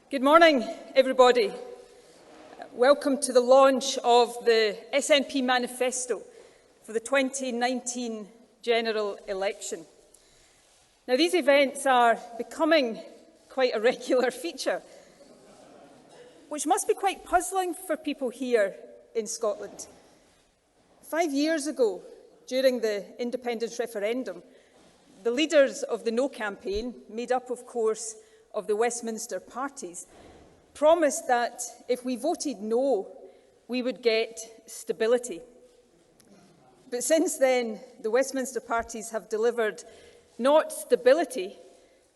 Good morning, everybody. Welcome to the launch of the SNP manifesto for the 2019 general election. Now, these events are becoming quite a regular feature, which must be quite puzzling for people here in Scotland. 5 years ago, during the independence referendum, the leaders of the No campaign, made up, of course, of the Westminster parties, promised that if we voted no, we would get stability. But since then, the Westminster parties have delivered not stability,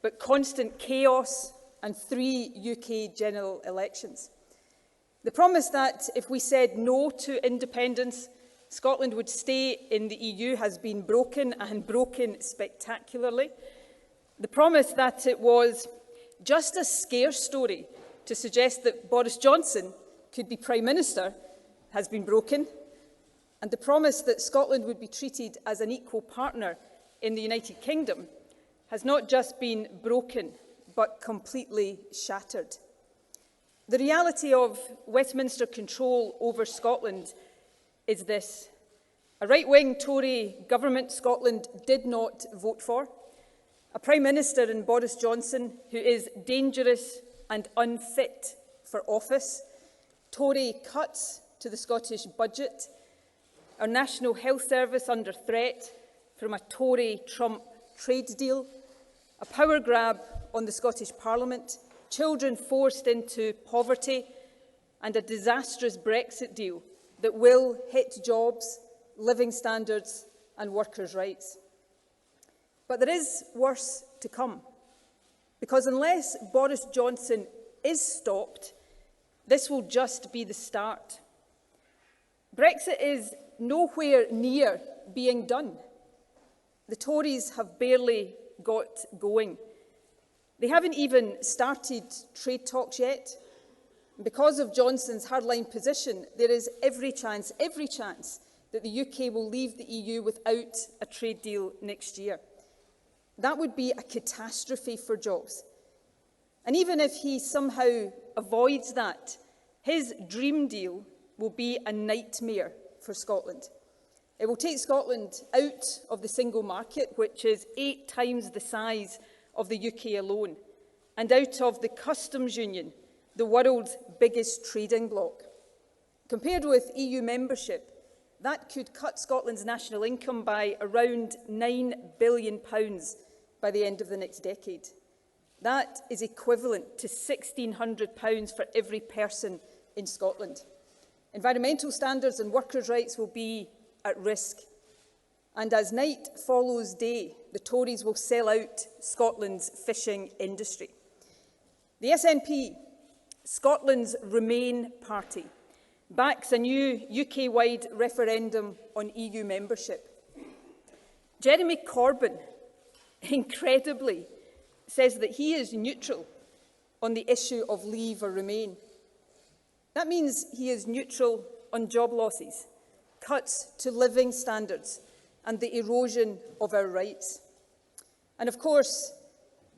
but constant chaos and 3 UK general elections. The promise that if we said no to independence, Scotland would stay in the EU has been broken, and broken spectacularly. The promise that it was just a scare story to suggest that Boris Johnson could be Prime Minister has been broken, and the promise that Scotland would be treated as an equal partner in the United Kingdom has not just been broken, but completely shattered. The reality of Westminster control over Scotland is this: a right-wing Tory government Scotland did not vote for, a Prime Minister in Boris Johnson who is dangerous and unfit for office, Tory cuts to the Scottish budget, our National Health Service under threat from a Tory-Trump trade deal, a power grab on the Scottish Parliament, children forced into poverty, and a disastrous Brexit deal that will hit jobs, living standards and workers' rights. But there is worse to come, because unless Boris Johnson is stopped, this will just be the start. Brexit is nowhere near being done. The Tories have barely got going. They haven't even started trade talks yet. Because of Johnson's hardline position, there is every chance that the UK will leave the EU without a trade deal next year. That would be a catastrophe for jobs. And even if he somehow avoids that, his dream deal will be a nightmare for Scotland. It will take Scotland out of the single market, which is 8 times the size of the UK alone, and out of the customs union, the world's biggest trading bloc. Compared with EU membership, that could cut Scotland's national income by around £9 billion by the end of the next decade. That is equivalent to £1,600 for every person in Scotland. Environmental standards and workers' rights will be at risk. And as night follows day, the Tories will sell out Scotland's fishing industry. The SNP, Scotland's Remain party, backs a new UK-wide referendum on EU membership. Jeremy Corbyn, incredibly, says that he is neutral on the issue of leave or remain. That means he is neutral on job losses, cuts to living standards and the erosion of our rights. And of course,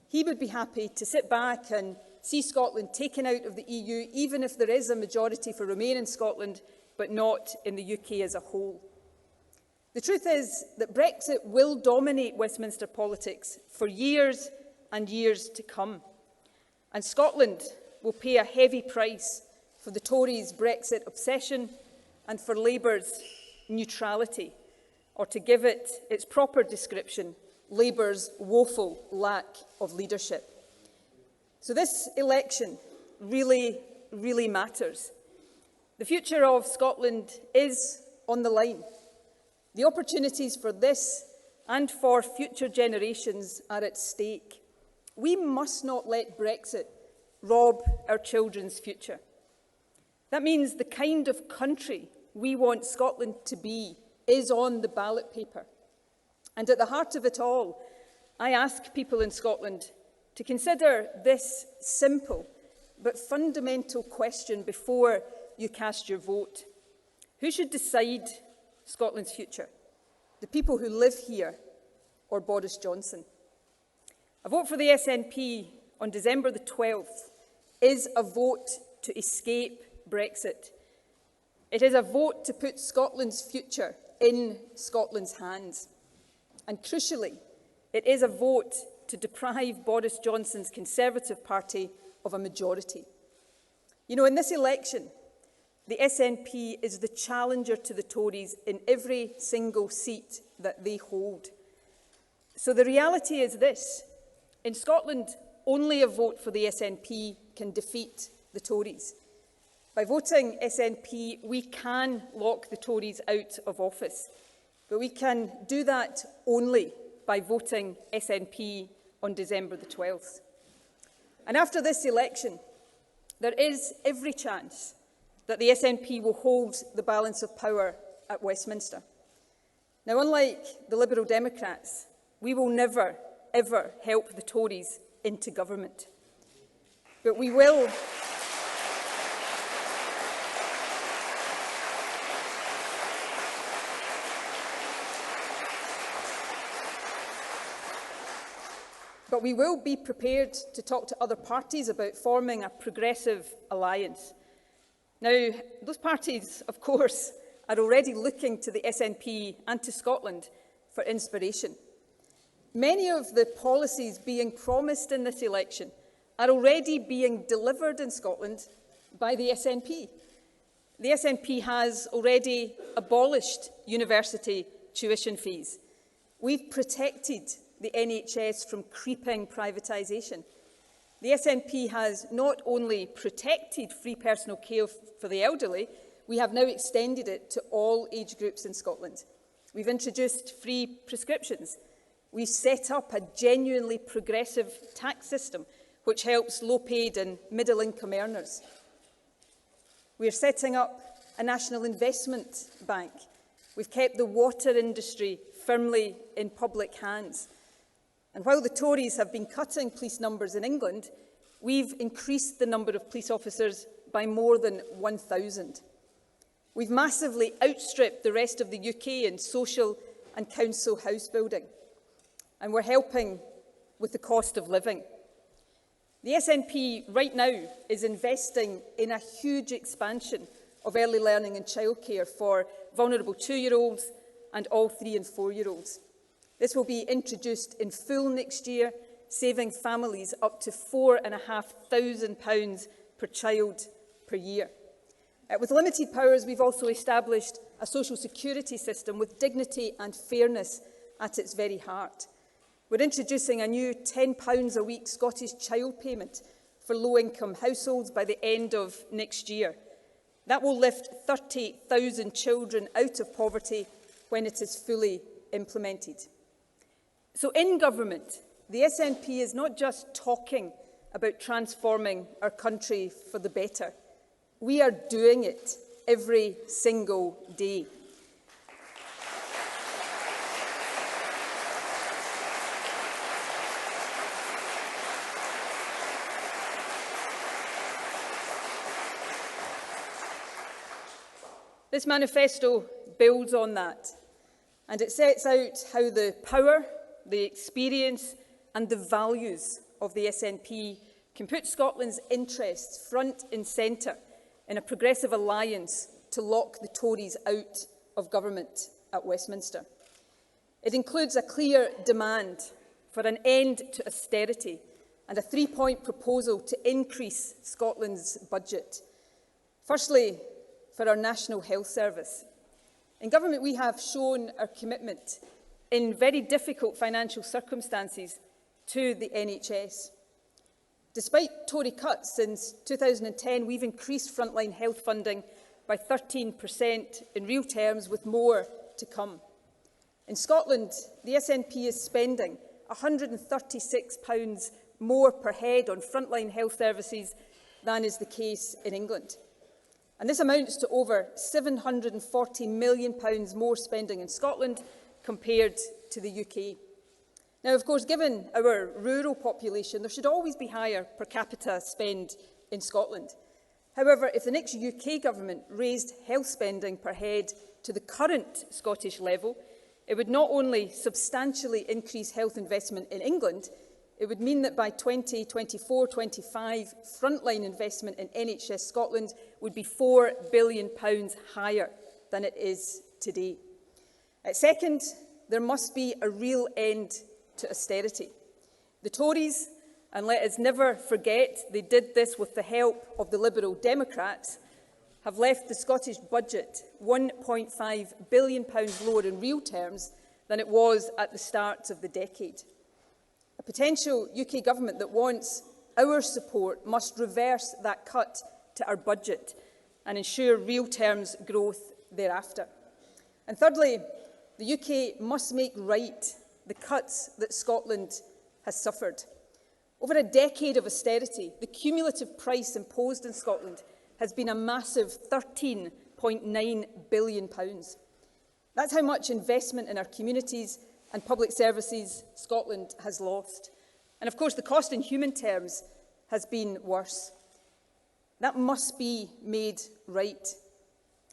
he would be happy to sit back and see Scotland taken out of the EU, even if there is a majority for Remain in Scotland, but not in the UK as a whole. The truth is that Brexit will dominate Westminster politics for years and years to come. And Scotland will pay a heavy price for the Tories' Brexit obsession and for Labour's neutrality, or to give it its proper description, Labour's woeful lack of leadership. So this election really matters. The future of Scotland is on the line. The opportunities for this and for future generations are at stake. We must not let Brexit rob our children's future. That means the kind of country we want Scotland to be is on the ballot paper. And at the heart of it all, I ask people in Scotland to consider this simple but fundamental question before you cast your vote. Who should decide Scotland's future? The people who live here or Boris Johnson? A vote for the SNP on December the 12th is a vote to escape Brexit. It is a vote to put Scotland's future in Scotland's hands. And crucially, it is a vote to deprive Boris Johnson's Conservative Party of a majority. You know, in this election, the SNP is the challenger to the Tories in every single seat that they hold. So the reality is this: in Scotland, only a vote for the SNP can defeat the Tories. By voting SNP, we can lock the Tories out of office, but we can do that only by voting SNP on December the 12th. And after this election, there is every chance that the SNP will hold the balance of power at Westminster. Now, unlike the Liberal Democrats, we will never, ever help the Tories into government. But we will... But we will be prepared to talk to other parties about forming a progressive alliance. Now, those parties, of course, are already looking to the SNP and to Scotland for inspiration. Many of the policies being promised in this election are already being delivered in Scotland by the SNP. The SNP has already abolished university tuition fees. We've protected the NHS from creeping privatisation. The SNP has not only protected free personal care for the elderly, we have now extended it to all age groups in Scotland. We've introduced free prescriptions. We've set up a genuinely progressive tax system which helps low-paid and middle-income earners. We're setting up a national investment bank. We've kept the water industry firmly in public hands. And while the Tories have been cutting police numbers in England, we've increased the number of police officers by more than 1,000. We've massively outstripped the rest of the UK in social and council house building. And we're helping with the cost of living. The SNP right now is investing in a huge expansion of early learning and childcare for vulnerable 2-year-olds and all 3- and 4-year-olds. This will be introduced in full next year, saving families up to £4,500 per child per year. With limited powers, we've also established a social security system with dignity and fairness at its very heart. We're introducing a new £10 a week Scottish child payment for low-income households by the end of next year. That will lift 30,000 children out of poverty when it is fully implemented. So in government, the SNP is not just talking about transforming our country for the better. We are doing it every single day. This manifesto builds on that, and it sets out how the power, the experience and the values of the SNP can put Scotland's interests front and centre in a progressive alliance to lock the Tories out of government at Westminster. It includes a clear demand for an end to austerity and a 3-point proposal to increase Scotland's budget. Firstly, for our National Health Service. In government, we have shown our commitment in very difficult financial circumstances to the NHS. Despite Tory cuts since 2010, we've increased frontline health funding by 13% in real terms, with more to come. In Scotland, the SNP is spending £136 more per head on frontline health services than is the case in England. And this amounts to over £740 million more spending in Scotland compared to the UK. Now, of course, given our rural population, there should always be higher per capita spend in Scotland. However, if the next UK government raised health spending per head to the current Scottish level, it would not only substantially increase health investment in England, It would mean that by 2024-25, frontline investment in NHS Scotland would be £4 billion higher than it is today. Second, there must be a real end to austerity. The Tories, and let us never forget they did this with the help of the Liberal Democrats, have left the Scottish budget £1.5 billion lower in real terms than it was at the start of the decade. A potential UK government that wants our support must reverse that cut to our budget and ensure real terms growth thereafter. And thirdly, the UK must make right the cuts that Scotland has suffered. Over a decade of austerity, the cumulative price imposed in Scotland has been a massive £13.9 billion. That's how much investment in our communities and public services Scotland has lost. And of course, the cost in human terms has been worse. That must be made right.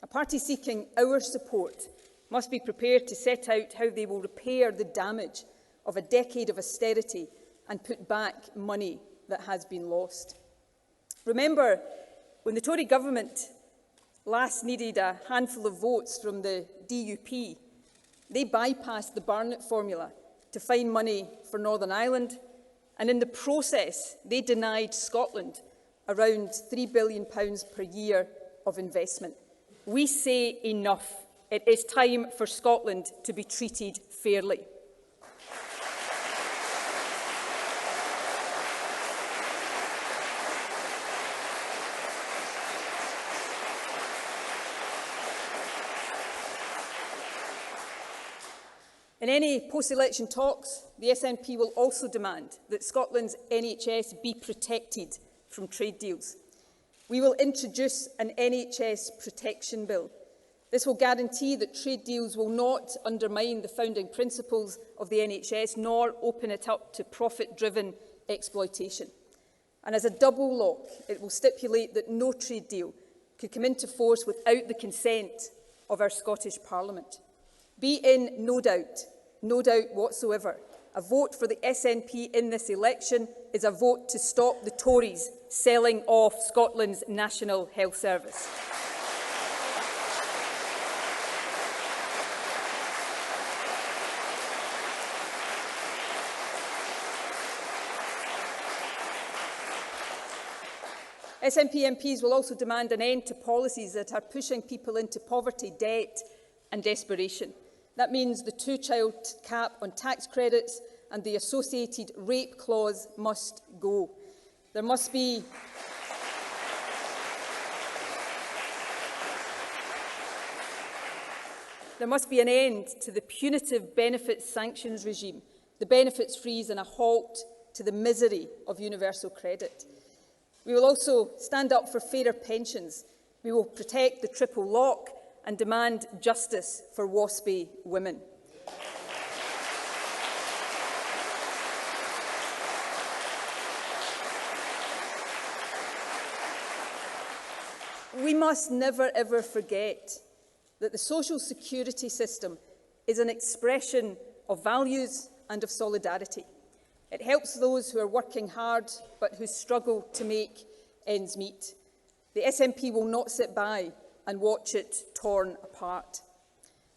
A party seeking our support must be prepared to set out how they will repair the damage of a decade of austerity and put back money that has been lost. Remember, when the Tory government last needed a handful of votes from the DUP, they bypassed the Barnett formula to find money for Northern Ireland, and in the process, they denied Scotland around £3 billion per year of investment. We say enough. It is time for Scotland to be treated fairly. In any post-election talks, the SNP will also demand that Scotland's NHS be protected from trade deals. We will introduce an NHS protection bill. This will guarantee that trade deals will not undermine the founding principles of the NHS, nor open it up to profit-driven exploitation. And as a double lock, it will stipulate that no trade deal could come into force without the consent of our Scottish Parliament. Be in no doubt whatsoever, a vote for the SNP in this election is a vote to stop the Tories selling off Scotland's National Health Service. SNP MPs will also demand an end to policies that are pushing people into poverty, debt and desperation. That means the two-child cap on tax credits and the associated rape clause must go. There must be an end to the punitive benefits sanctions regime, the benefits freeze and a halt to the misery of universal credit. We will also stand up for fairer pensions. We will protect the triple lock and demand justice for WASPy women. We must never ever forget that the social security system is an expression of values and of solidarity. It helps those who are working hard but who struggle to make ends meet. The SNP will not sit by and watch it torn apart.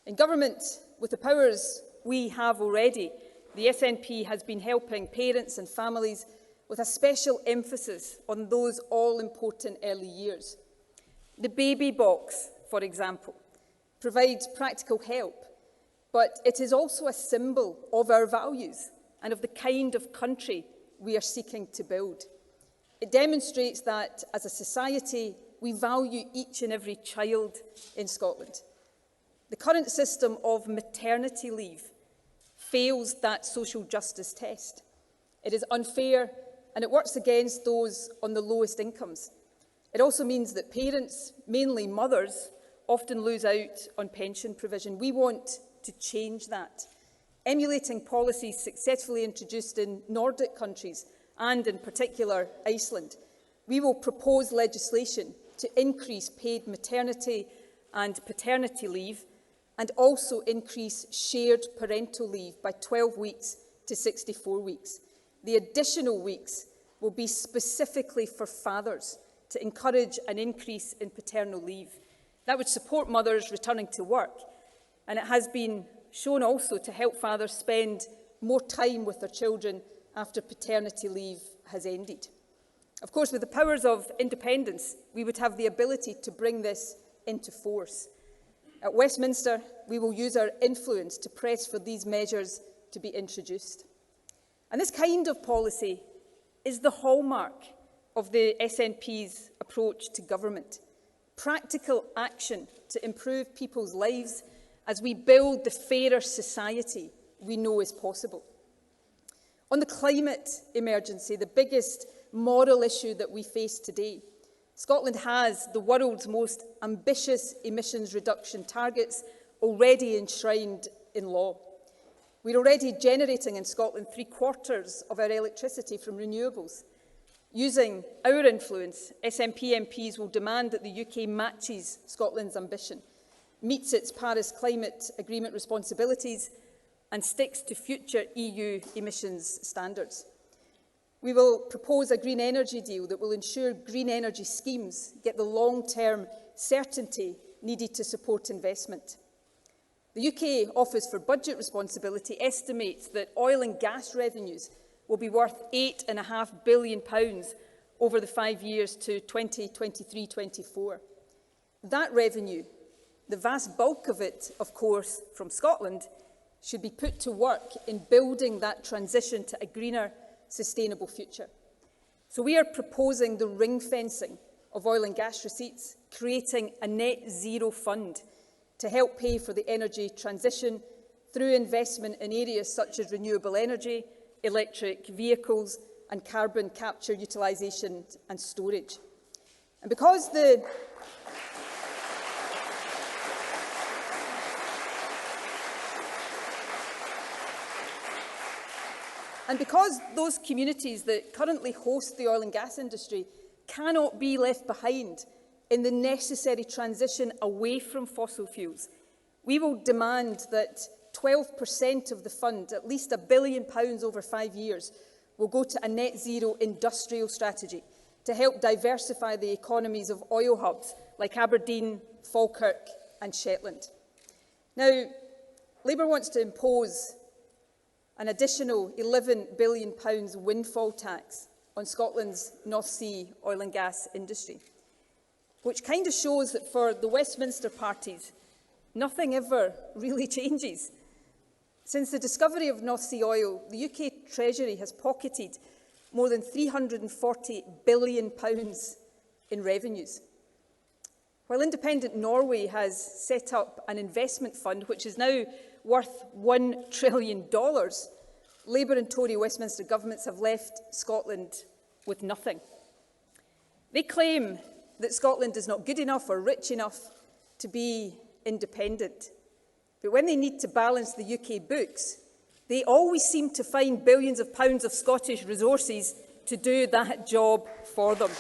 In government, with the powers we have already, the SNP has been helping parents and families with a special emphasis on those all-important early years. The baby box, for example, provides practical help, but it is also a symbol of our values and of the kind of country we are seeking to build. It demonstrates that, as a society, we value each and every child in Scotland. The current system of maternity leave fails that social justice test. It is unfair and it works against those on the lowest incomes. It also means that parents, mainly mothers, often lose out on pension provision. We want to change that. Emulating policies successfully introduced in Nordic countries and in particular Iceland, we will propose legislation to increase paid maternity and paternity leave and also increase shared parental leave by 12 weeks to 64 weeks. the additional weeks will be specifically for fathers to encourage an increase in paternal leave. That would support mothers returning to work, and it has been shown also to help fathers spend more time with their children after paternity leave has ended. Of course, with the powers of independence, we would have the ability to bring this into force. At Westminster, we will use our influence to press for these measures to be introduced. And this kind of policy is the hallmark of the SNP's approach to government. Practical action to improve people's lives as we build the fairer society we know is possible. On the climate emergency, the biggest moral issue that we face today, Scotland has the world's most ambitious emissions reduction targets already enshrined in law. We're already generating in Scotland 3/4 of our electricity from renewables. Using our influence, SNP MPs will demand that the UK matches Scotland's ambition, meets its Paris Climate Agreement responsibilities and sticks to future EU emissions standards. We will propose a green energy deal that will ensure green energy schemes get the long-term certainty needed to support investment. The UK Office for Budget Responsibility estimates that oil and gas revenues will be worth £8.5 billion over the 5 years to 2023-24. That revenue, the vast bulk of it, of course, from Scotland, should be put to work in building that transition to a greener, sustainable future. So we are proposing the ring fencing of oil and gas receipts, creating a net zero fund to help pay for the energy transition through investment in areas such as renewable energy, electric vehicles and carbon capture, utilisation and storage. And because those communities that currently host the oil and gas industry cannot be left behind in the necessary transition away from fossil fuels, we will demand that 12% of the fund, at least £1 billion over 5 years, will go to a net zero industrial strategy to help diversify the economies of oil hubs like Aberdeen, Falkirk and Shetland. Now, Labour wants to impose an additional £11 billion windfall tax on Scotland's North Sea oil and gas industry, which kind of shows that for the Westminster parties, nothing ever really changes. Since the discovery of North Sea oil, the UK Treasury has pocketed more than £340 billion in revenues. While independent Norway has set up an investment fund which is now worth $1 trillion, Labour and Tory Westminster governments have left Scotland with nothing. They claim that Scotland is not good enough or rich enough to be independent. But when they need to balance the UK books, they always seem to find billions of pounds of Scottish resources to do that job for them.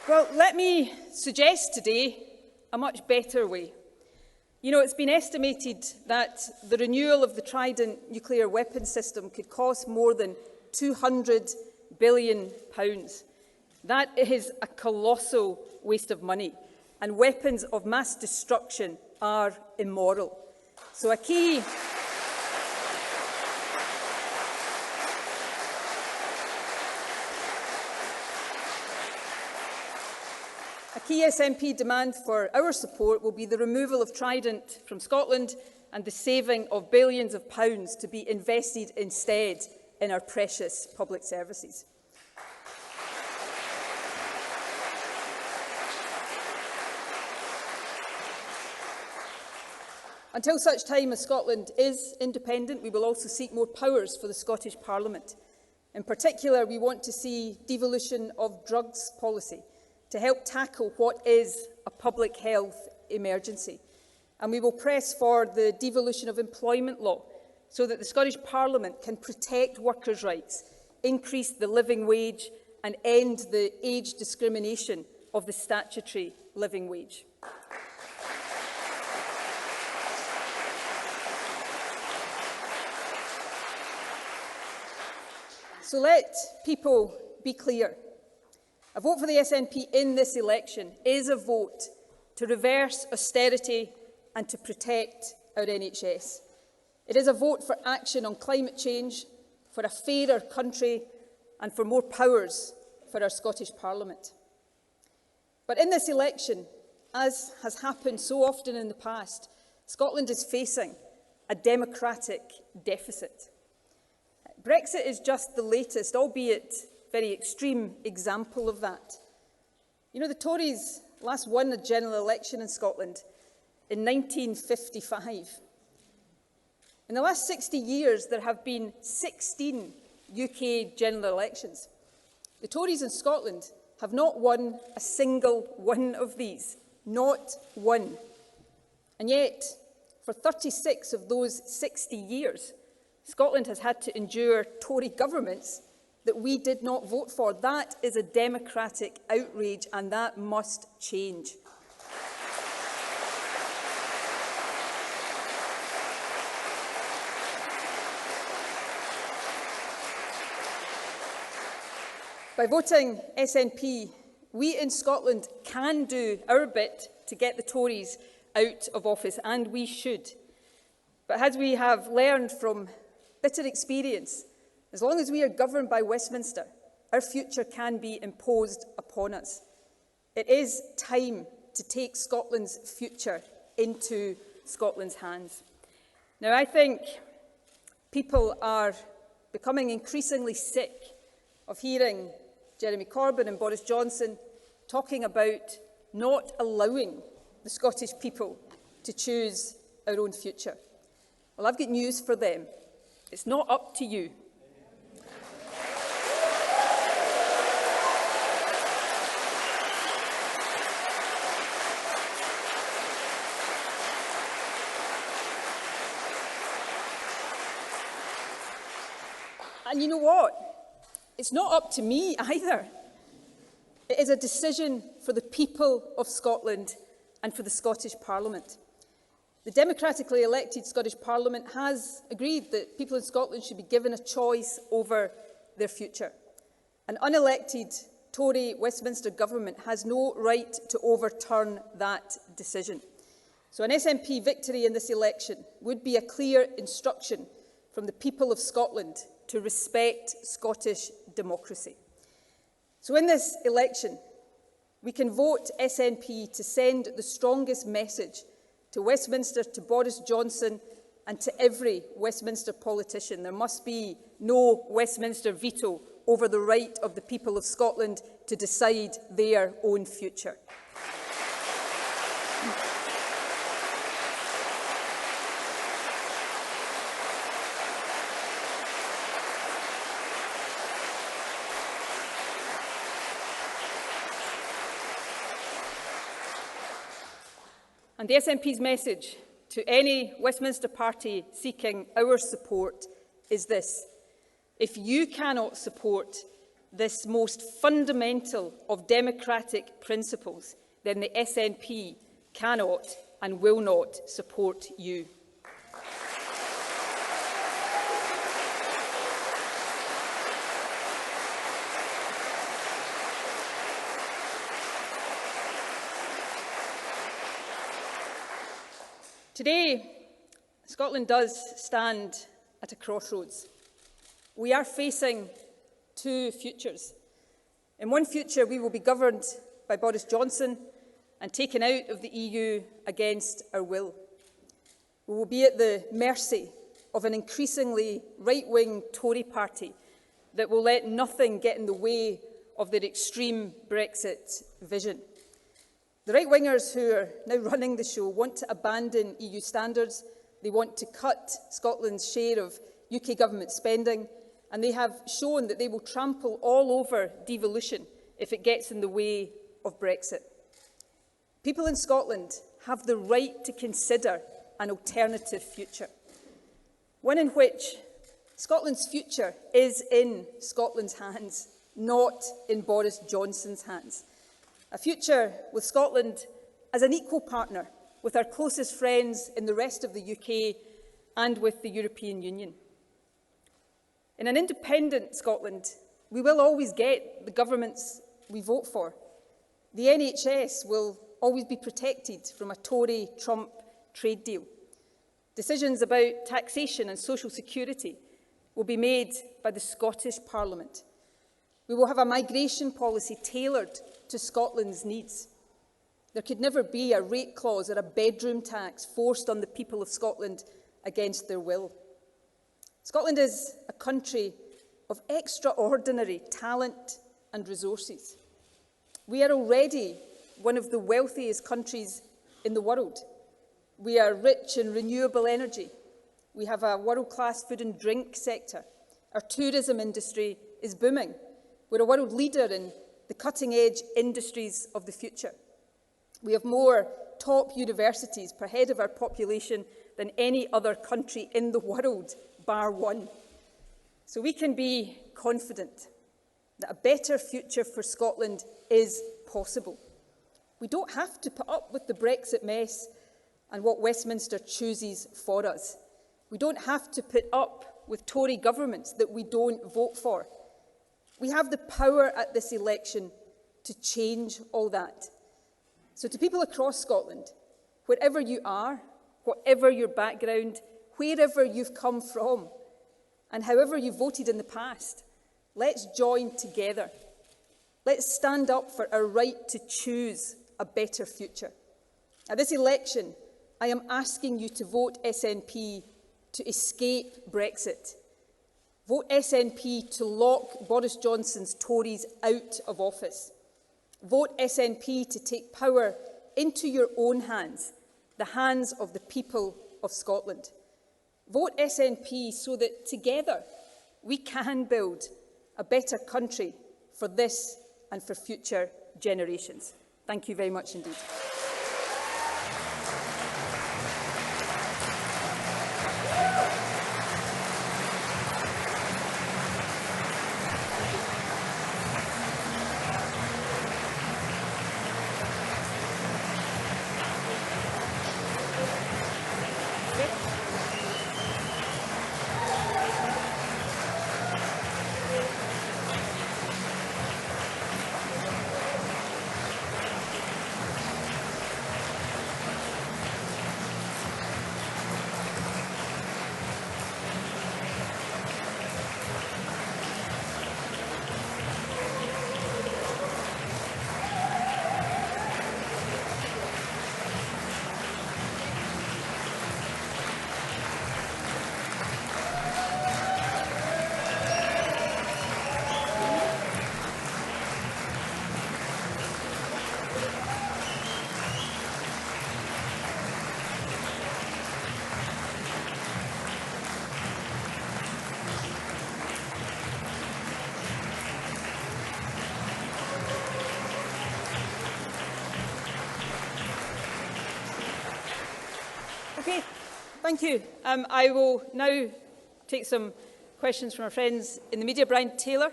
Well, let me suggest today a much better way. You know, it's been estimated that the renewal of the Trident nuclear weapons system could cost more than £200 billion. That is a colossal waste of money, and weapons of mass destruction are immoral. So a key SNP demand for our support will be the removal of Trident from Scotland and the saving of billions of pounds to be invested instead in our precious public services. Until such time as Scotland is independent, we will also seek more powers for the Scottish Parliament. In particular, we want to see devolution of drugs policy to help tackle what is a public health emergency. And we will press for the devolution of employment law so that the Scottish Parliament can protect workers' rights, increase the living wage and end the age discrimination of the statutory living wage. So let people be clear. A vote for the SNP in this election is a vote to reverse austerity and to protect our NHS. It is a vote for action on climate change, for a fairer country and for more powers for our Scottish Parliament. But in this election, as has happened so often in the past, Scotland is facing a democratic deficit. Brexit is just the latest, albeit very extreme, example of that. You know, the Tories last won a general election in Scotland in 1955. In the last 60 years, there have been 16 UK general elections. The Tories in Scotland have not won a single one of these, not one. And yet, for 36 of those 60 years, Scotland has had to endure Tory governments that we did not vote for. That is a democratic outrage, and that must change. By voting SNP, we in Scotland can do our bit to get the Tories out of office, and we should. But as we have learned from bitter experience, as long as we are governed by Westminster, our future can be imposed upon us. It is time to take Scotland's future into Scotland's hands. Now, I think people are becoming increasingly sick of hearing Jeremy Corbyn and Boris Johnson talking about not allowing the Scottish people to choose our own future. Well, I've got news for them. It's not up to you. And you know what? It's not up to me either. It is a decision for the people of Scotland and for the Scottish Parliament. The democratically elected Scottish Parliament has agreed that people in Scotland should be given a choice over their future. An unelected Tory Westminster government has no right to overturn that decision. So an SNP victory in this election would be a clear instruction from the people of Scotland to respect Scottish democracy. So in this election, we can vote SNP to send the strongest message to Westminster, to Boris Johnson and to every Westminster politician. There must be no Westminster veto over the right of the people of Scotland to decide their own future. And the SNP's message to any Westminster party seeking our support is this: if you cannot support this most fundamental of democratic principles, then the SNP cannot and will not support you. Today, Scotland does stand at a crossroads. We are facing two futures. In one future, we will be governed by Boris Johnson and taken out of the EU against our will. We will be at the mercy of an increasingly right-wing Tory party that will let nothing get in the way of their extreme Brexit vision. The right-wingers who are now running the show want to abandon EU standards, they want to cut Scotland's share of UK government spending, and they have shown that they will trample all over devolution if it gets in the way of Brexit. People in Scotland have the right to consider an alternative future, one in which Scotland's future is in Scotland's hands. not in Boris Johnson's hands. A future with Scotland as an equal partner with our closest friends in the rest of the UK and with the European Union. In an independent Scotland, we will always get the governments we vote for. The NHS will always be protected from a Tory-Trump trade deal. Decisions about taxation and social security will be made by the Scottish Parliament. We will have a migration policy tailored to Scotland's needs. There could never be a rate clause or a bedroom tax forced on the people of Scotland against their will. Scotland is a country of extraordinary talent and resources. We are already one of the wealthiest countries in the world. We are rich in renewable energy. We have a world-class food and drink sector. Our tourism industry is booming. We're a world leader in the cutting-edge industries of the future. We have more top universities per head of our population than any other country in the world, bar one. So we can be confident that a better future for Scotland is possible. We don't have to put up with the Brexit mess and what Westminster chooses for us. We don't have to put up with Tory governments that we don't vote for. We have the power at this election to change all that. So to people across Scotland, wherever you are, whatever your background, wherever you've come from, and however you voted in the past, let's join together. Let's stand up for our right to choose a better future. At this election, I am asking you to vote SNP to escape Brexit. Vote SNP to lock Boris Johnson's Tories out of office. Vote SNP to take power into your own hands, the hands of the people of Scotland. Vote SNP so that together we can build a better country for this and for future generations. Thank you very much indeed. Okay, thank you. I will now take some questions from our friends in the media. Brian Taylor.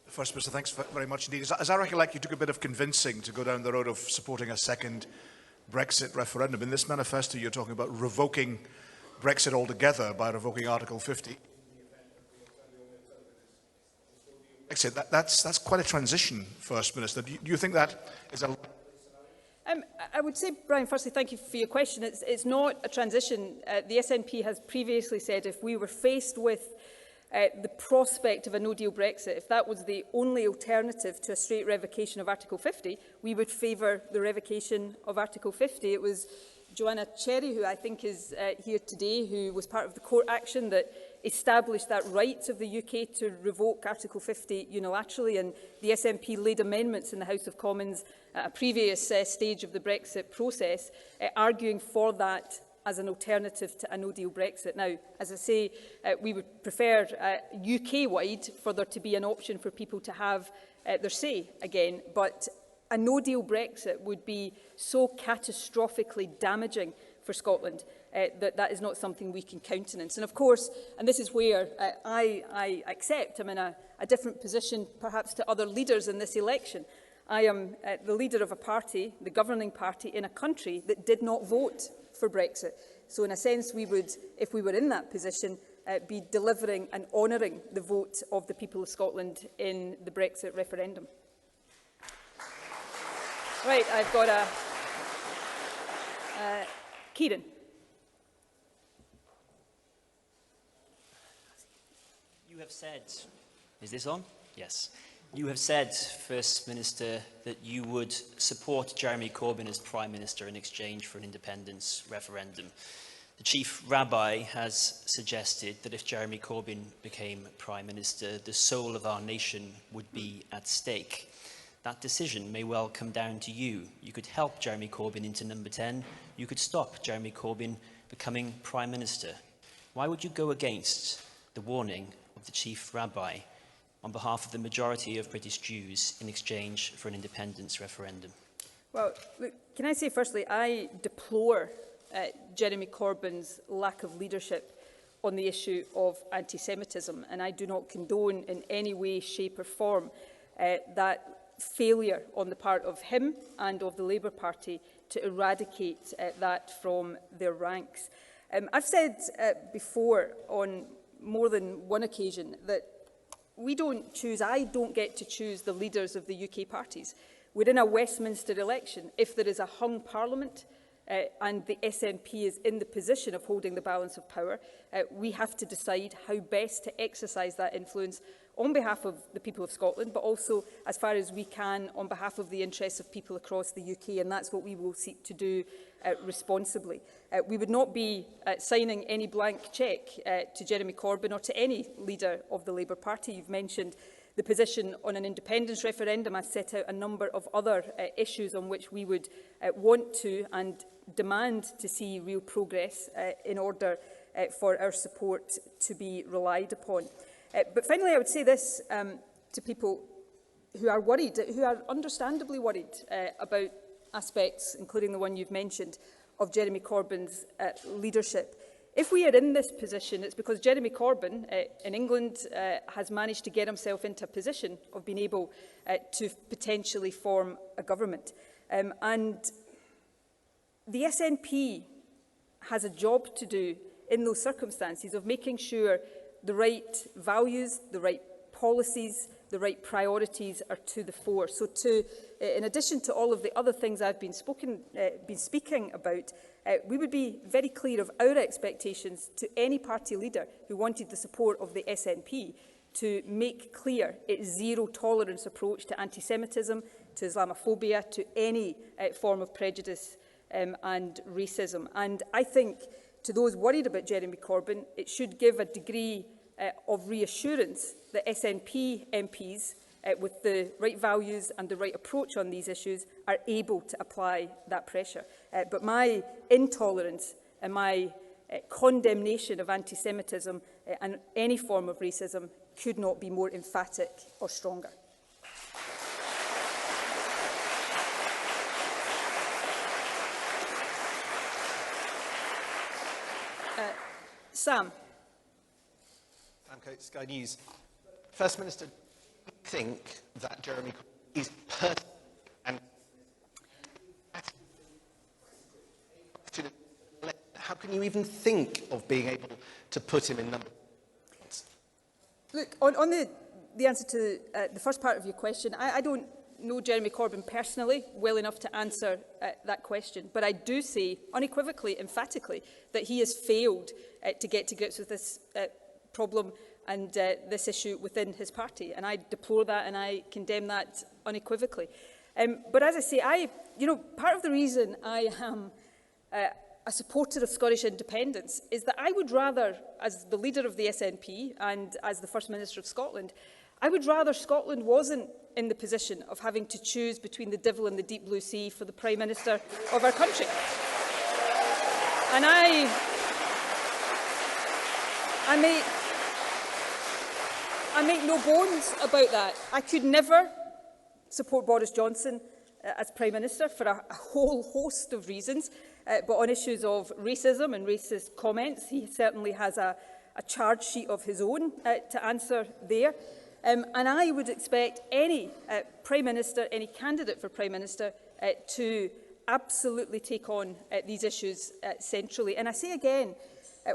First Minister, thanks very much indeed. As I recollect, you took a bit of convincing to go down the road of supporting a second Brexit referendum. In this manifesto, you're talking about revoking Brexit altogether by revoking Article 50. That's quite a transition, First Minister. Do you think that is a... I would say, Brian, firstly, thank you for your question. It's not a transition. The SNP has previously said if we were faced with the prospect of a no-deal Brexit, if that was the only alternative to a straight revocation of Article 50, we would favour the revocation of Article 50. It was Joanna Cherry, who I think is here today, who was part of the court action that established that right of the UK to revoke Article 50 unilaterally, and the SNP laid amendments in the House of Commons at a previous stage of the Brexit process, arguing for that as an alternative to a no-deal Brexit. Now, as I say, we would prefer UK-wide for there to be an option for people to have their say again, but a no-deal Brexit would be so catastrophically damaging for Scotland, that is not something we can countenance. And of course, and this is where I accept I'm in a different position perhaps to other leaders in this election. I am the leader of a party, the governing party, in a country that did not vote for Brexit. So in a sense, we would, if we were in that position, be delivering and honouring the vote of the people of Scotland in the Brexit referendum. Right, I've got a... Kieran. You have said... Is this on? Yes. You have said, First Minister, that you would support Jeremy Corbyn as Prime Minister in exchange for an independence referendum. The Chief Rabbi has suggested that if Jeremy Corbyn became Prime Minister, the soul of our nation would be at stake. That decision may well come down to you. You could help Jeremy Corbyn into number 10. You could stop Jeremy Corbyn becoming Prime Minister. Why would you go against the warning of the Chief Rabbi on behalf of the majority of British Jews in exchange for an independence referendum? Well, look, can I say firstly, I deplore Jeremy Corbyn's lack of leadership on the issue of anti-Semitism, and I do not condone in any way, shape or form that failure on the part of him and of the Labour Party to eradicate that from their ranks. I've said before on more than one occasion that we don't choose, I don't get to choose the leaders of the UK parties. We're in a Westminster election. If there is a hung parliament and the SNP is in the position of holding the balance of power, we have to decide how best to exercise that influence on behalf of the people of Scotland, but also as far as we can on behalf of the interests of people across the UK, and that's what we will seek to do responsibly. We would not be signing any blank cheque to Jeremy Corbyn or to any leader of the Labour Party. You've mentioned the position on an independence referendum. I've set out a number of other issues on which we would want to and demand to see real progress in order for our support to be relied upon. But finally, I would say this to people who are worried, who are understandably worried about aspects, including the one you've mentioned, of Jeremy Corbyn's leadership. If we are in this position, it's because Jeremy Corbyn in England has managed to get himself into a position of being able to potentially form a government. And the SNP has a job to do in those circumstances of making sure the right values, the right policies, the right priorities are to the fore. So in addition to all of the other things I've been speaking about, we would be very clear of our expectations to any party leader who wanted the support of the SNP to make clear its zero-tolerance approach to anti-Semitism, to Islamophobia, to any form of prejudice and racism. And I think to those worried about Jeremy Corbyn, it should give a degree of reassurance that SNP MPs with the right values and the right approach on these issues are able to apply that pressure. But my intolerance and my condemnation of anti-Semitism and any form of racism could not be more emphatic or stronger. Sam. Sam Coates, Sky News. First Minister, do you think that Jeremy Corbyn is perfect and how can you even think of being able to put him in number? Look, on the answer to the first part of your question, I don't know Jeremy Corbyn personally well enough to answer that question, but I do say unequivocally, emphatically, that he has failed to get to grips with this problem and this issue within his party, and I deplore that and I condemn that unequivocally. But as I say, part of the reason I am a supporter of Scottish independence is that I would rather, as the leader of the SNP and as the First Minister of Scotland, I would rather Scotland wasn't in the position of having to choose between the devil and the deep blue sea for the Prime Minister of our country. And I make no bones about that. I could never support Boris Johnson as Prime Minister for a whole host of reasons. but on issues of racism and racist comments, he certainly has a charge sheet of his own to answer there. And I would expect any Prime Minister, any candidate for Prime Minister, to absolutely take on these issues centrally. And I say again,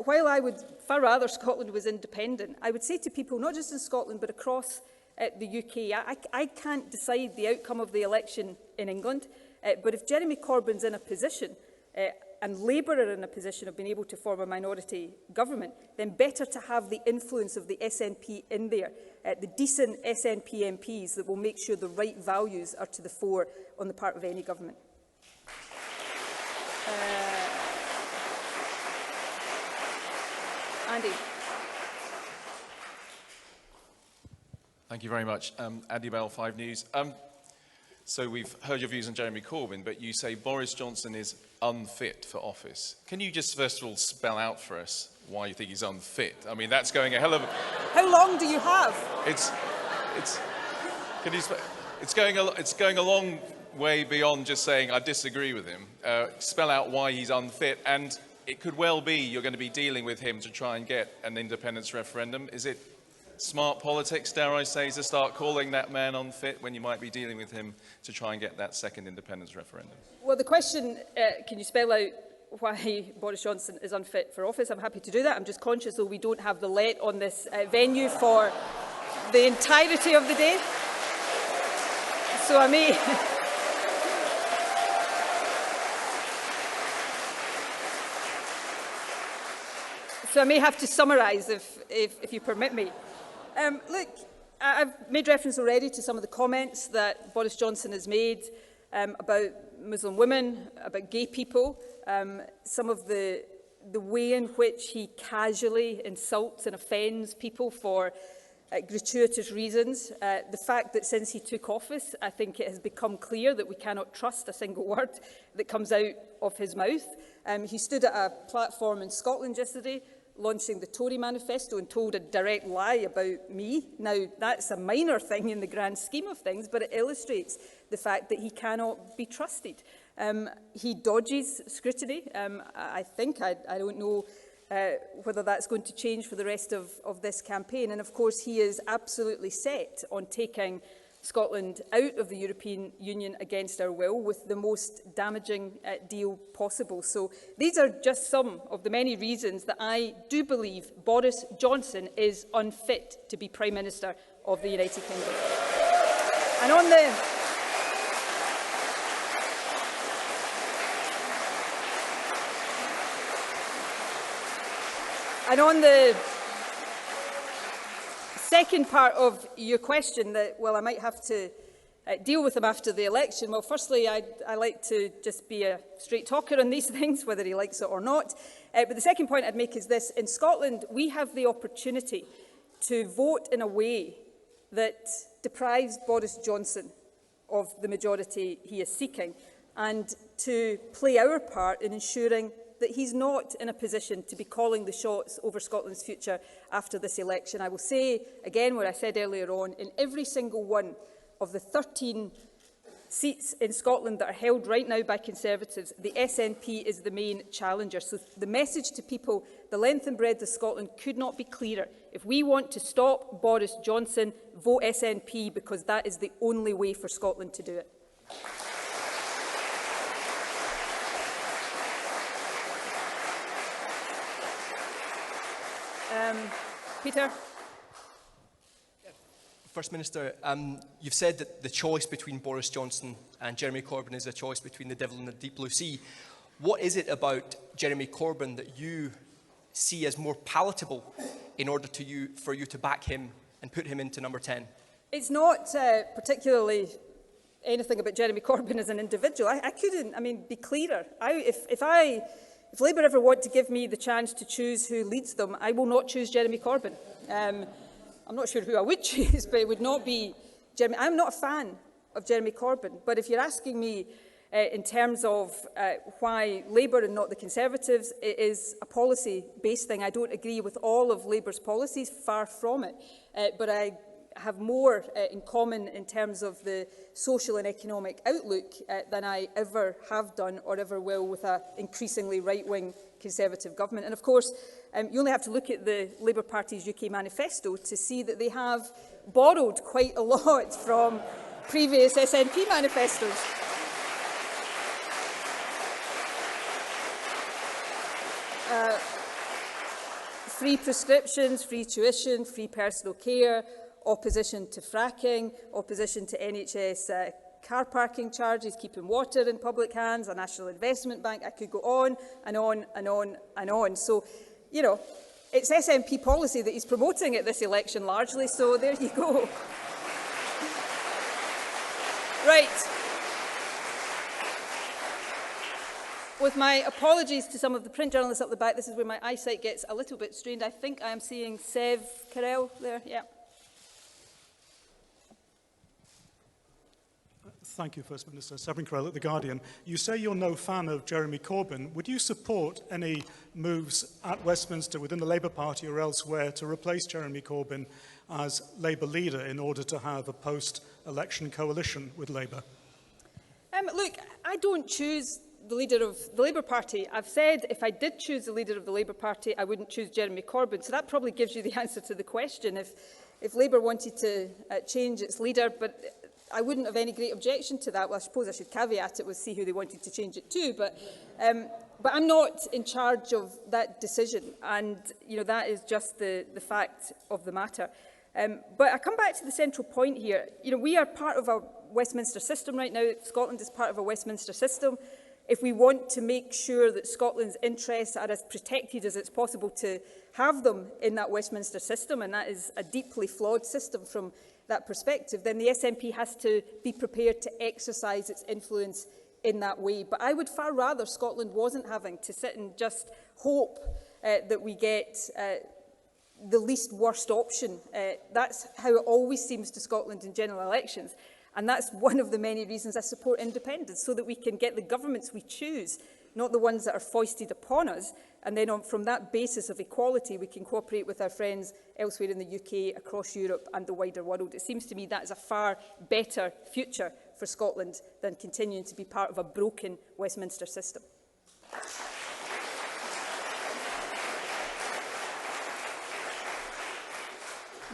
while I would far rather Scotland was independent, I would say to people, not just in Scotland, but across the UK, I can't decide the outcome of the election in England, but if Jeremy Corbyn's in a position, and Labour are in a position of being able to form a minority government, then better to have the influence of the SNP in there, the decent SNP MPs that will make sure the right values are to the fore on the part of any government. Andy. Thank you very much. Andy Bell, 5 News. So we've heard your views on Jeremy Corbyn, but you say Boris Johnson is unfit for office. Can you just first of all spell out for us why you think he's unfit? I mean, that's going a hell of a... How long do you have? It's going a long way beyond just saying I disagree with him. Spell out why he's unfit, and it could well be you're going to be dealing with him to try and get an independence referendum. Is it smart politics, dare I say, to start calling that man unfit when you might be dealing with him to try and get that second independence referendum? Well, the question, can you spell out why Boris Johnson is unfit for office? I'm happy to do that. I'm just conscious, though, we don't have the let on this venue for the entirety of the day. So I may... So I may have to summarise, if you permit me. Look, I've made reference already to some of the comments that Boris Johnson has made about Muslim women, about gay people, some of the way in which he casually insults and offends people for gratuitous reasons. The fact that since he took office, I think it has become clear that we cannot trust a single word that comes out of his mouth. He stood at a platform in Scotland yesterday launching the Tory manifesto and told a direct lie about me. Now, that's a minor thing in the grand scheme of things, but it illustrates the fact that he cannot be trusted. He dodges scrutiny. I don't know whether that's going to change for the rest of this campaign. And of course, he is absolutely set on taking Scotland out of the European Union against our will with the most damaging deal possible. So these are just some of the many reasons that I do believe Boris Johnson is unfit to be Prime Minister of the United Kingdom. And on the second part of your question, that, well, I might have to deal with him after the election. Well, firstly, I like to just be a straight talker on these things, whether he likes it or not. But the second point I'd make is this. In Scotland, we have the opportunity to vote in a way that deprives Boris Johnson of the majority he is seeking, and to play our part in ensuring that he's not in a position to be calling the shots over Scotland's future after this election. I will say again what I said earlier on, in every single one of the 13 seats in Scotland that are held right now by Conservatives, the SNP is the main challenger. So the message to people, the length and breadth of Scotland, could not be clearer. If we want to stop Boris Johnson, vote SNP, because that is the only way for Scotland to do it. Peter. First Minister, you've said that the choice between Boris Johnson and Jeremy Corbyn is a choice between the devil and the deep blue sea. What is it about Jeremy Corbyn that you see as more palatable in order for you to back him and put him into number 10? It's not particularly anything about Jeremy Corbyn as an individual. I couldn't, be clearer. If Labour ever want to give me the chance to choose who leads them, I will not choose Jeremy Corbyn. I'm not sure who I would choose, but it would not be Jeremy. I'm not a fan of Jeremy Corbyn, but if you're asking me in terms of why Labour and not the Conservatives, it is a policy-based thing. I don't agree with all of Labour's policies, far from it, but I have more in common in terms of the social and economic outlook than I ever have done or ever will with an increasingly right-wing Conservative government. And of course, you only have to look at the Labour Party's UK manifesto to see that they have borrowed quite a lot from previous SNP manifestos. Free prescriptions, free tuition, free personal care, opposition to fracking, opposition to NHS car parking charges, keeping water in public hands, a national investment bank. I could go on and on and on and on. So, you know, it's SNP policy that he's promoting at this election largely, so there you go. Right. With my apologies to some of the print journalists up the back, this is where my eyesight gets a little bit strained. I think I am seeing Sev Carell there. Yeah. Thank you, First Minister. Severn Carell at The Guardian. You say you're no fan of Jeremy Corbyn. Would you support any moves at Westminster within the Labour Party or elsewhere to replace Jeremy Corbyn as Labour leader in order to have a post-election coalition with Labour? Look, I don't choose the leader of the Labour Party. I've said if I did choose the leader of the Labour Party, I wouldn't choose Jeremy Corbyn. So that probably gives you the answer to the question. If Labour wanted to change its leader, but I wouldn't have any great objection to that. Well, I suppose I should caveat it with see who they wanted to change it to. But I'm not in charge of that decision. And, you know, that is just the fact of the matter. But I come back to the central point here. You know, we are part of a Westminster system right now. Scotland is part of a Westminster system. If we want to make sure that Scotland's interests are as protected as it's possible to have them in that Westminster system, and that is a deeply flawed system from that perspective, then the SNP has to be prepared to exercise its influence in that way. But I would far rather Scotland wasn't having to sit and just hope that we get the least worst option. That's how it always seems to Scotland in general elections. And that's one of the many reasons I support independence, so that we can get the governments we choose, not the ones that are foisted upon us. And then from that basis of equality, we can cooperate with our friends elsewhere in the UK, across Europe and the wider world. It seems to me that is a far better future for Scotland than continuing to be part of a broken Westminster system.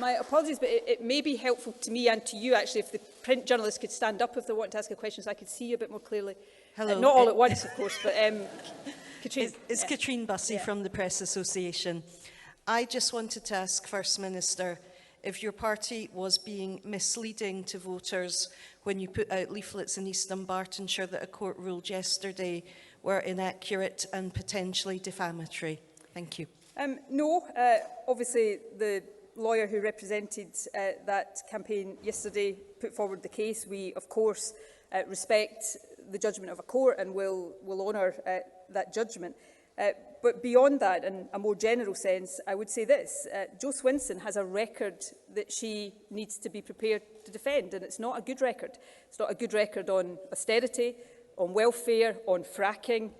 My apologies, but it may be helpful to me and to you, actually, if the print journalists could stand up if they want to ask a question, so I could see you a bit more clearly. Hello. Not all at once, of course, but Katrine. It's Katrine Bussey from the Press Association. I just wanted to ask First Minister if your party was being misleading to voters when you put out leaflets in East Dunbartonshire that a court ruled yesterday were inaccurate and potentially defamatory. Thank you. No, obviously the lawyer who represented that campaign yesterday put forward the case. We, of course, respect the judgment of a court and will honour that judgment. But beyond that, in a more general sense, I would say this. Jo Swinson has a record that she needs to be prepared to defend, and it's not a good record. It's not a good record on austerity, on welfare, on fracking,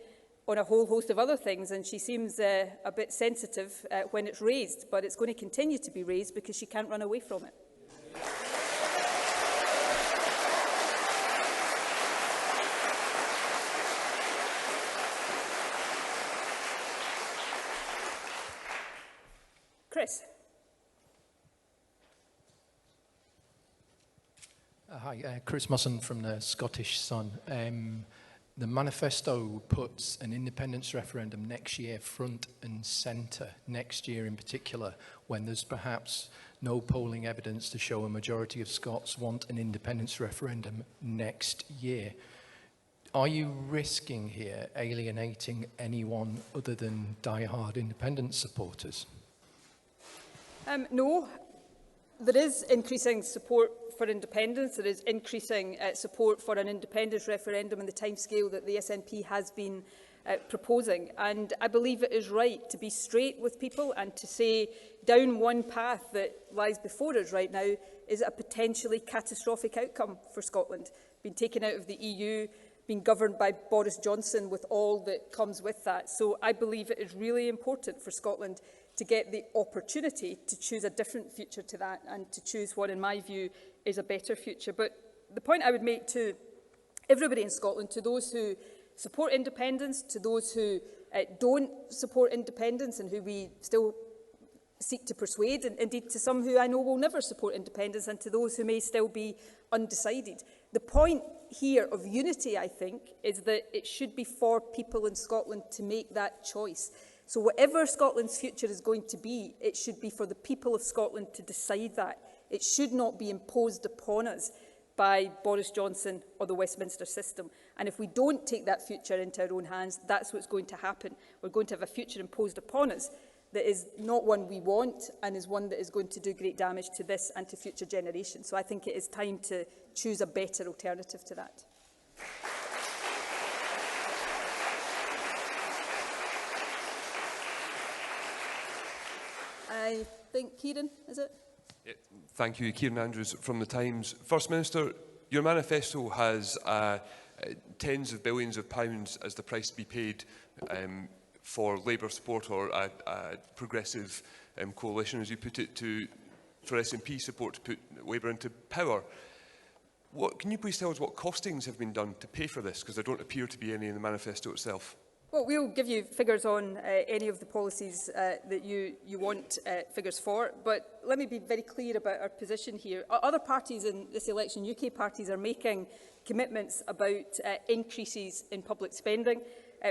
on a whole host of other things, and she seems a bit sensitive when it's raised, but it's going to continue to be raised because she can't run away from it. Chris. Hi, Chris Musson from the Scottish Sun. The manifesto puts an independence referendum next year front and centre, next year in particular, when there's perhaps no polling evidence to show a majority of Scots want an independence referendum next year. Are you risking here alienating anyone other than die-hard independence supporters? No. There is increasing support for independence. There is increasing support for an independence referendum in the timescale that the SNP has been proposing. And I believe it is right to be straight with people and to say down one path that lies before us right now is a potentially catastrophic outcome for Scotland. Being taken out of the EU, being governed by Boris Johnson with all that comes with that. So I believe it is really important for Scotland to get the opportunity to choose a different future to that and to choose what, in my view, is a better future. But the point I would make to everybody in Scotland, to those who support independence, to those who don't support independence and who we still seek to persuade, and indeed to some who I know will never support independence, and to those who may still be undecided. The point here of unity, I think, is that it should be for people in Scotland to make that choice. So whatever Scotland's future is going to be, it should be for the people of Scotland to decide that. It should not be imposed upon us by Boris Johnson or the Westminster system. And if we don't take that future into our own hands, that's what's going to happen. We're going to have a future imposed upon us that is not one we want and is one that is going to do great damage to this and to future generations. So I think it is time to choose a better alternative to that. I think Kieran, is it? Yeah, thank you, Kieran Andrews from The Times. First Minister, your manifesto has tens of billions of pounds as the price to be paid for Labour support or a progressive coalition, as you put it, for SNP support to put Labour into power. Can you please tell us what costings have been done to pay for this? Because there don't appear to be any in the manifesto itself. Well, we'll give you figures on any of the policies that you want figures for, but let me be very clear about our position here. Other parties in this election, UK parties, are making commitments about increases in public spending.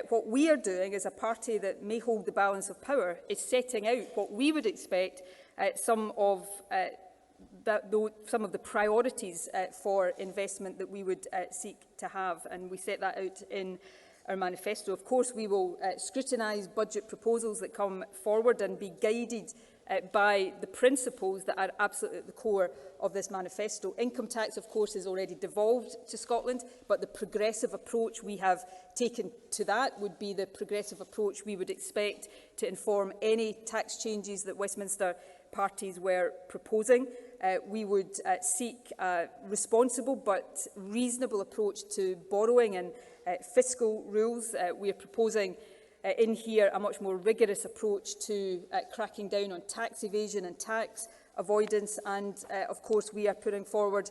What we are doing as a party that may hold the balance of power is setting out what we would expect some of the priorities for investment that we would seek to have, and we set that out in our manifesto. Of course, we will scrutinise budget proposals that come forward and be guided by the principles that are absolutely at the core of this manifesto. Income tax, of course, is already devolved to Scotland, but the progressive approach we have taken to that would be the progressive approach we would expect to inform any tax changes that Westminster parties were proposing. We would seek a responsible but reasonable approach to borrowing and fiscal rules. We are proposing in here a much more rigorous approach to cracking down on tax evasion and tax avoidance, and of course we are putting forward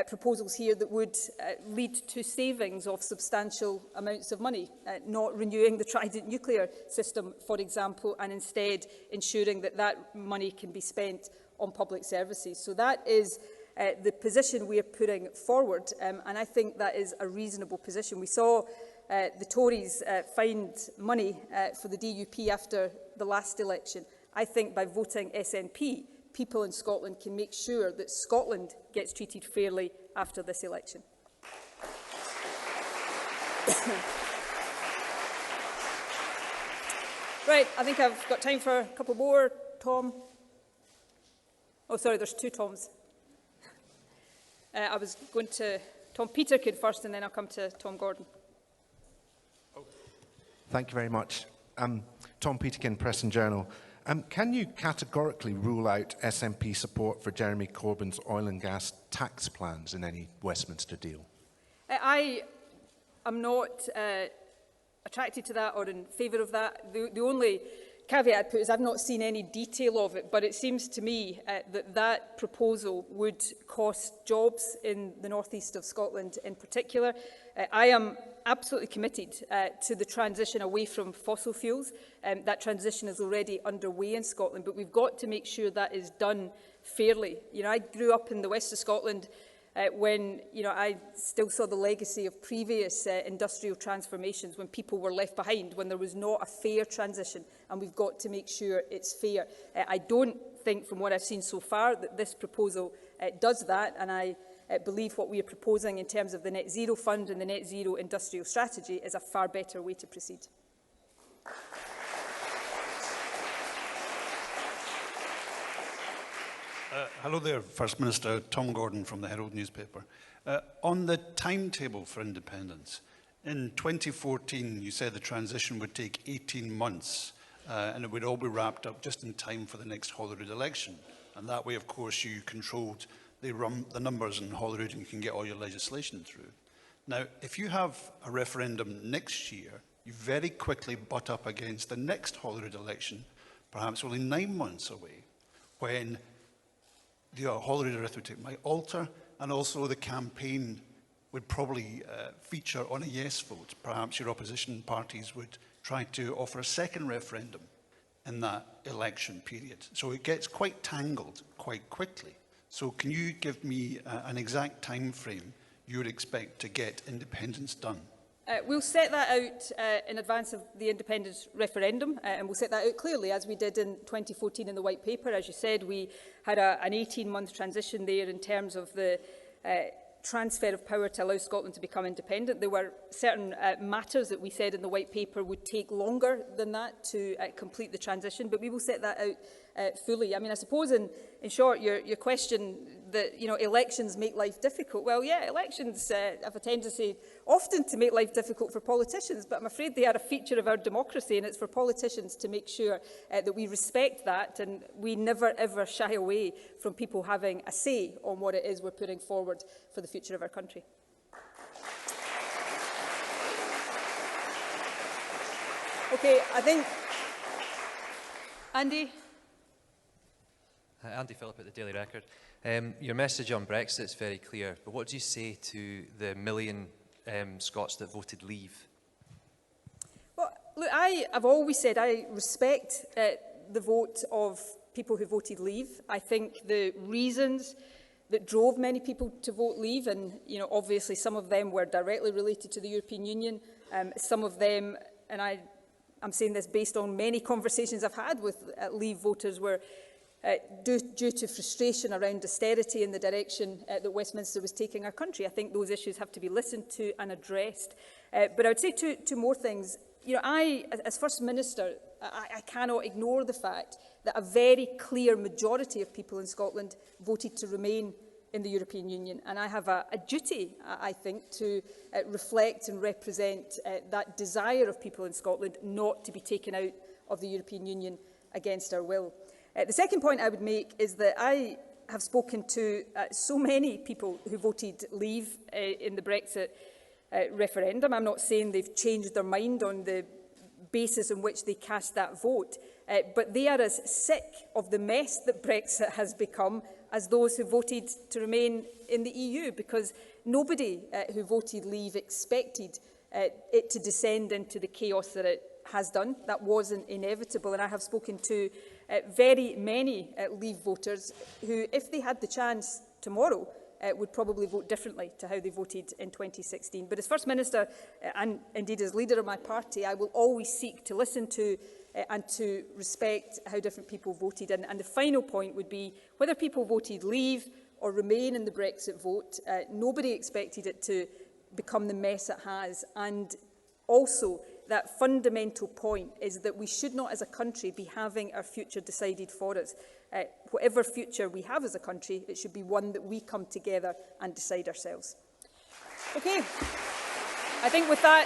proposals here that would lead to savings of substantial amounts of money, not renewing the Trident nuclear system, for example, and instead ensuring that that money can be spent on public services. So that is the position we are putting forward, and I think that is a reasonable position. We saw the Tories find money for the DUP after the last election. I think by voting SNP, people in Scotland can make sure that Scotland gets treated fairly after this election. Right, I think I've got time for a couple more. Tom? Oh, sorry, there's two Toms. I was going to Tom Peterkin first, and then I'll come to Tom Gordon. Thank you very much. Tom Peterkin, Press and Journal. Can you categorically rule out SNP support for Jeremy Corbyn's oil and gas tax plans in any Westminster deal? I am not attracted to that or in favour of that. The only caveat I'd put is I've not seen any detail of it, but it seems to me that that proposal would cost jobs in the northeast of Scotland in particular. I am absolutely committed to the transition away from fossil fuels. That transition is already underway in Scotland, but we've got to make sure that is done fairly. You know, I grew up in the west of Scotland when I still saw the legacy of previous industrial transformations, when people were left behind, when there was not a fair transition, and we've got to make sure it's fair. I don't think, from what I've seen so far, that this proposal does that, and I believe what we are proposing in terms of the Net Zero Fund and the Net Zero Industrial Strategy is a far better way to proceed. Hello there, First Minister. Tom Gordon from the Herald newspaper. On the timetable for independence, in 2014 you said the transition would take 18 months and it would all be wrapped up just in time for the next Holyrood election. And that way, of course, you controlled the numbers in Holyrood and you can get all your legislation through. Now, if you have a referendum next year, you very quickly butt up against the next Holyrood election perhaps only 9 months away, when the holiday arithmetic might alter, and also the campaign would probably feature on a yes vote. Perhaps your opposition parties would try to offer a second referendum in that election period. So it gets quite tangled quite quickly. So can you give me an exact time frame you would expect to get independence done? We'll set that out in advance of the independence referendum, and we'll set that out clearly, as we did in 2014 in the White Paper. As you said, we had an 18-month transition there in terms of the transfer of power to allow Scotland to become independent. There were certain matters that we said in the White Paper would take longer than that to complete the transition, but we will set that out fully. I mean, I suppose in short, your question that, you know, elections make life difficult. Well, yeah, elections have a tendency often to make life difficult for politicians, but I'm afraid they are a feature of our democracy, and it's for politicians to make sure that we respect that, and we never ever shy away from people having a say on what it is we're putting forward for the future of our country. Okay, I think Andy. Andy Phillip at the Daily Record. Your message on Brexit is very clear, but what do you say to the million Scots that voted leave? Well, look, I've always said I respect the vote of people who voted leave. I think the reasons that drove many people to vote leave, and you know, obviously some of them were directly related to the European Union, some of them, and I'm saying this based on many conversations I've had with leave voters, were due to frustration around austerity in the direction that Westminster was taking our country. I think those issues have to be listened to and addressed. But I would say two more things. You know, as First Minister, I cannot ignore the fact that a very clear majority of people in Scotland voted to remain in the European Union. And I have a duty, I think, to reflect and represent that desire of people in Scotland not to be taken out of the European Union against our will. The second point I would make is that I have spoken to so many people who voted leave in the Brexit referendum. I'm not saying they've changed their mind on the basis on which they cast that vote, but they are as sick of the mess that Brexit has become as those who voted to remain in the EU, because nobody who voted leave expected it to descend into the chaos that it has done. That wasn't inevitable, and I have spoken to very many leave voters who, if they had the chance tomorrow, would probably vote differently to how they voted in 2016. But as First Minister, and indeed as leader of my party, I will always seek to listen to and to respect how different people voted. And the final point would be, whether people voted leave or remain in the Brexit vote, nobody expected it to become the mess it has. And also, that fundamental point is that we should not as a country be having our future decided for us. Whatever future we have as a country, it should be one that we come together and decide ourselves. Okay, I think with that,